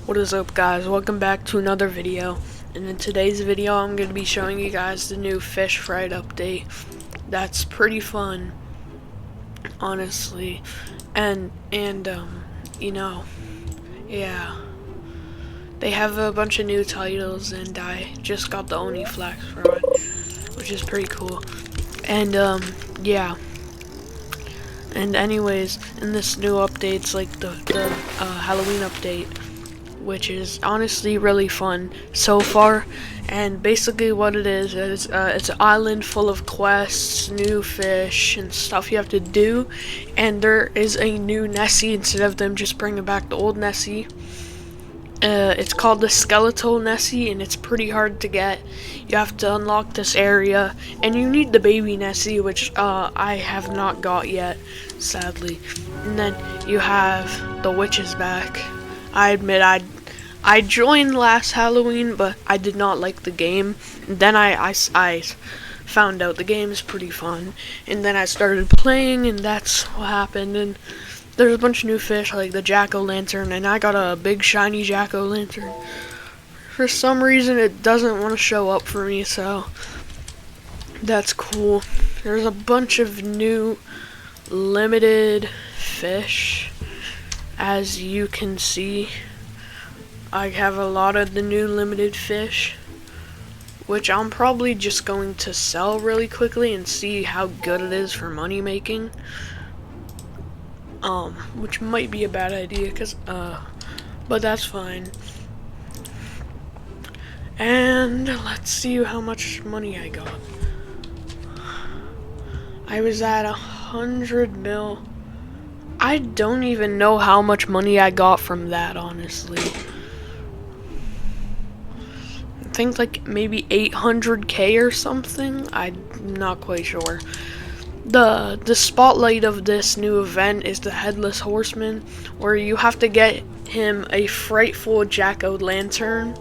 What is up, guys? Welcome back to another video. And in today's video I'm going to be showing you guys the new FischFright update. That's pretty fun, honestly. And you know, yeah, they have a bunch of new titles, and I just got the Oni Flax Fraud, which is pretty cool. And yeah. And anyways, in this new update, it's like the Halloween update, which is honestly really fun so far. And basically what it is it's an island full of quests, new fish, and stuff you have to do. And there is a new Nessie instead of them just bringing back the old Nessie. It's called the Skeletal Nessie, and it's pretty hard to get. You have to unlock this area, and you need the baby Nessie, which I have not got yet, sadly. And then you have the witches back. I admit I joined last Halloween, but I did not like the game. And then I found out the game is pretty fun, and then I started playing, and that's what happened. And there's a bunch of new fish, like the jack-o'-lantern, and I got a big shiny jack-o'-lantern. For some reason, it doesn't want to show up for me, so that's cool. There's a bunch of new limited fish, as you can see. I have a lot of the new limited fish, which I'm probably just going to sell really quickly and see how good it is for money making. Which might be a bad idea, but that's fine. And let's see how much money I got. I was at 100 mil. I don't even know how much money I got from that, honestly. I think like maybe 800k or something. I'm not quite sure. The spotlight of this new event is the Headless Horseman, where you have to get him a frightful jack-o'-lantern,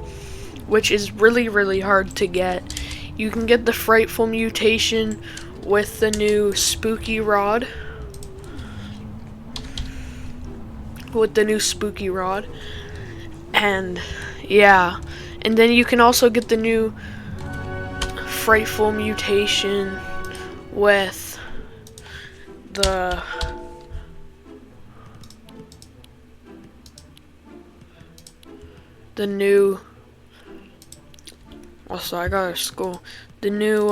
which is really hard to get. You can get the frightful mutation with the new spooky rod. And yeah, and then you can also get the new frightful mutation with the new, also I got a school, the new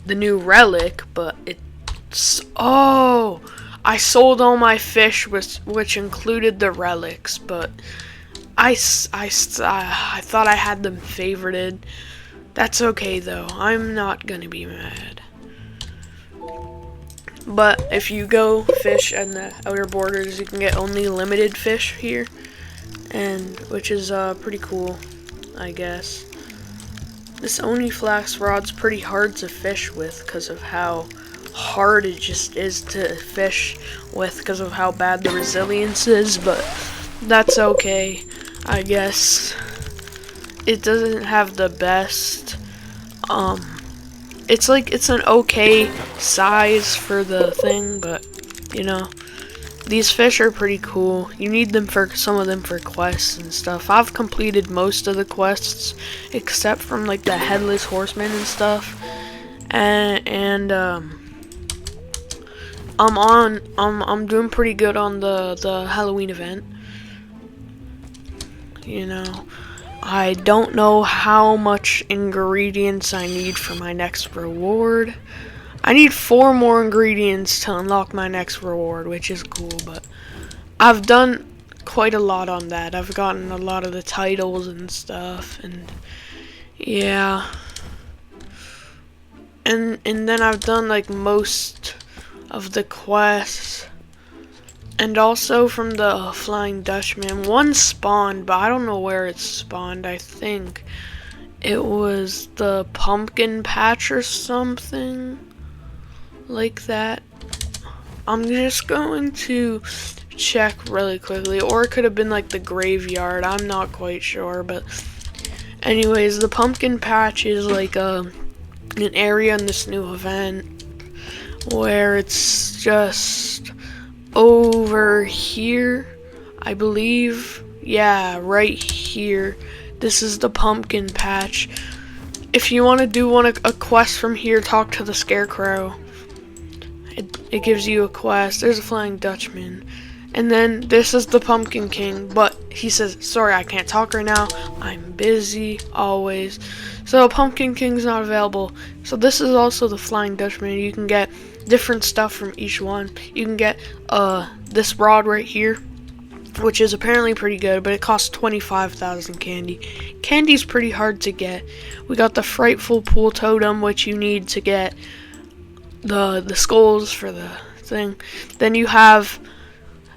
the new relic, but it's, oh, I sold all my fish, which included the relics, but I thought I had them favorited. That's okay though, I'm not gonna be mad. But if you go fish in the outer borders, you can get only limited fish here, and which is pretty cool, I guess. This Oni Flax Rod's pretty hard to fish with because of how hard it just is to fish with because of how bad the resilience is, but that's okay, I guess. It doesn't have the best, it's an okay size for the thing, but you know, these fish are pretty cool. You need them for some of them for quests and stuff. I've completed most of the quests except from like the Headless Horseman and stuff, and I'm doing pretty good on the Halloween event. You know, I don't know how much ingredients I need for my next reward. I need 4 more ingredients to unlock my next reward, which is cool, but I've done quite a lot on that. I've gotten a lot of the titles and stuff, and yeah. And then I've done like most of the quests, and also from the Flying Dutchman. One spawned, but I don't know where it spawned. I think it was the pumpkin patch or something like that. I'm just going to check really quickly, or it could have been like the graveyard. I'm not quite sure, but Anyways, the pumpkin patch is like an area in this new event where it's just over here, I believe. Yeah, right here. This is the pumpkin patch. If you want to do a quest from here, talk to the scarecrow. It gives you a quest. There's a Flying Dutchman. And then this is the Pumpkin King, but he says, sorry, I can't talk right now. I'm busy, always. So Pumpkin King's not available. So this is also the Flying Dutchman. You can get different stuff from each one. You can get this rod right here, which is apparently pretty good, but it costs 25,000 candy. Candy's pretty hard to get. We got the Frightful Pool Totem, which you need to get the skulls for the thing. Then you have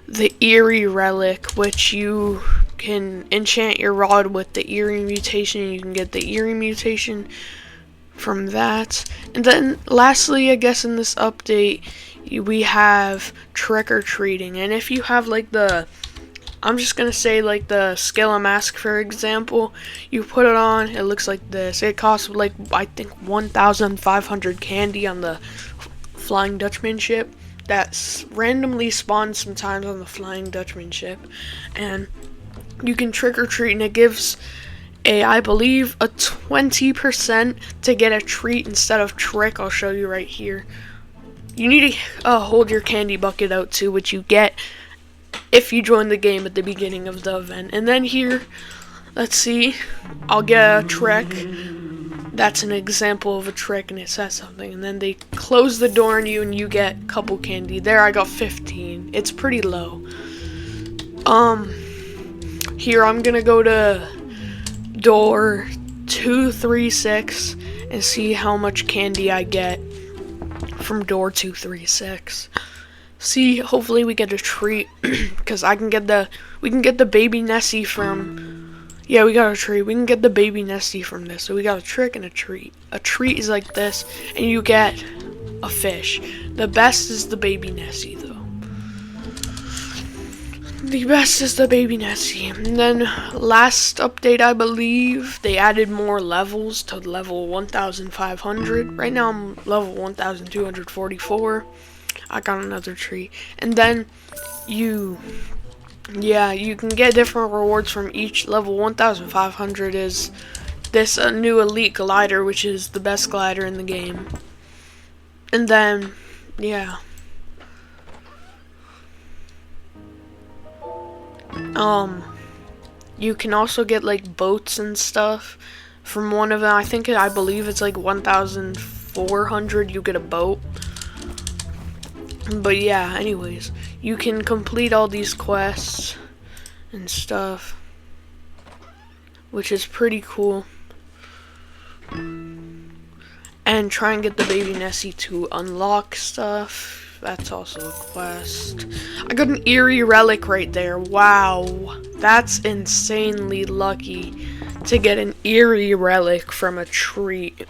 the Eerie Relic, which you can enchant your rod with the Eerie mutation. You can get the Eerie mutation from that. And then lastly, I guess in this update, we have trick-or-treating. And if you have like I'm just gonna say like the Skilla mask, for example, you put it on, it looks like this. It costs like, I think, 1,500 candy on the Flying Dutchman ship. That's randomly spawns sometimes on the Flying Dutchman ship, and you can trick or treat, and it gives I believe a 20% to get a treat instead of trick. I'll show you right here. You need to hold your candy bucket out too, which you get if you join the game at the beginning of the event. And then here, let's see, I'll get a trick. That's an example of a trick, and it says something, and then they close the door on you and you get a couple candy. There, I got 15. It's pretty low. Here I'm gonna go to door 236 and see how much candy I get from door 236. See, hopefully we get a treat, because we can get the baby Nessie from. Yeah, we got a treat. We can get the baby Nessie from this. So we got a trick and a treat. A treat is like this, and you get a fish. The best is the baby Nessie, though. The best is the baby Nessie. And then last update, I believe, they added more levels to level 1,500. Right now I'm level 1,244. I got another treat. And then you can get different rewards from each level. 1,500 is this new elite glider, which is the best glider in the game. And then, yeah. You can also get like boats and stuff from one of them. I believe it's like 1,400 you get a boat. But yeah, anyways, you can complete all these quests and stuff, which is pretty cool. And try and get the baby Nessie to unlock stuff. That's also a quest. I got an Eerie Relic right there. Wow, that's insanely lucky to get an Eerie Relic from a treat.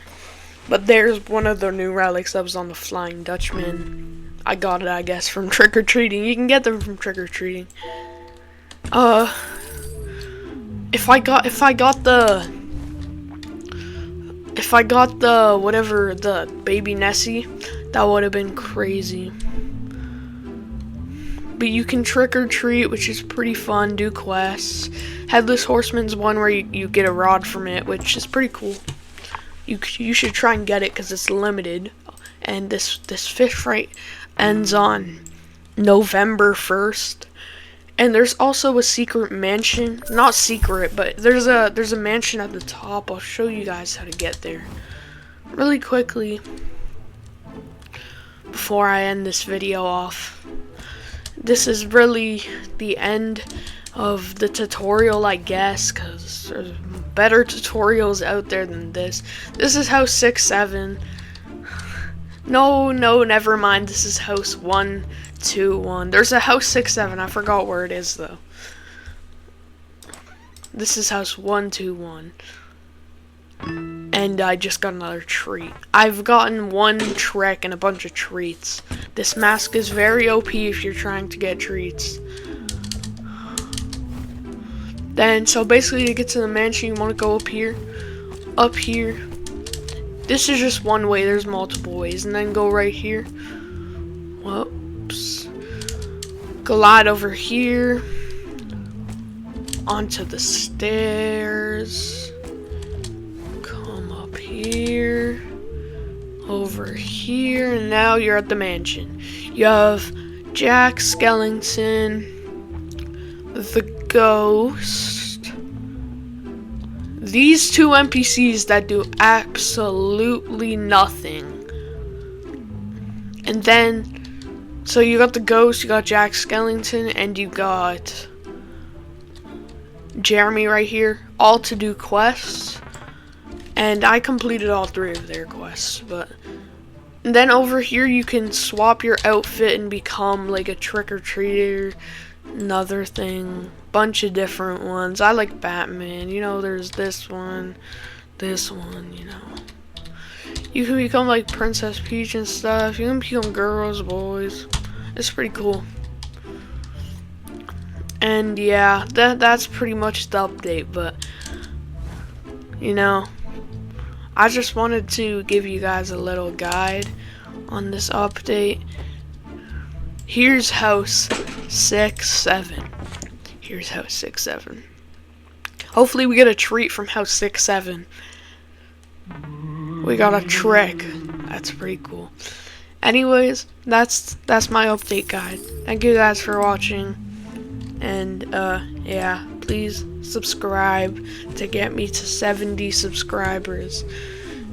But there's one of the new relics that was on the Flying Dutchman. I got it, I guess, from trick-or-treating. You can get them from trick-or-treating. If I got the baby Nessie, that would have been crazy. But you can trick-or-treat, which is pretty fun, do quests. Headless Horseman's one where you get a rod from it, which is pretty cool. You should try and get it because it's limited. And this FischFright ends on November 1st. And there's also a secret mansion. Not secret, but there's a mansion at the top. I'll show you guys how to get there really quickly before I end this video off. This is really the end of the tutorial, I guess, because there's better tutorials out there than this. This is house 6-7. No, never mind. This is house 121. There's a house 6-7. I forgot where it is, though. This is house 121. And I just got another treat. I've gotten one trick and a bunch of treats. This mask is very OP if you're trying to get treats. Then, so basically to get to the mansion, you want to go up here. Up here. This is just one way, there's multiple ways. And then go right here. Whoops. Glide over here. Onto the stairs. Come up here. Over here. And now you're at the mansion. You have Jack Skellington. The Ghost. These two NPCs that do absolutely nothing. And then, so you got the Ghost, you got Jack Skellington, and you got Jeremy right here, all to do quests. And I completed all 3 of their quests, but and then over here you can swap your outfit and become like a trick-or-treater. Another thing, bunch of different ones. I like Batman, you know, there's this one, you know. You can become like Princess Peach and stuff. You can become girls, boys. It's pretty cool. And yeah, that's pretty much the update, but you know, I just wanted to give you guys a little guide on this update. Here's house 6-7. Here's house 6-7. Hopefully we get a treat from house 6-7. We got a trick. That's pretty cool. Anyways, that's my update guide. Thank you guys for watching. And yeah, please subscribe to get me to 70 subscribers.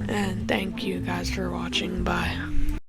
And thank you guys for watching. Bye.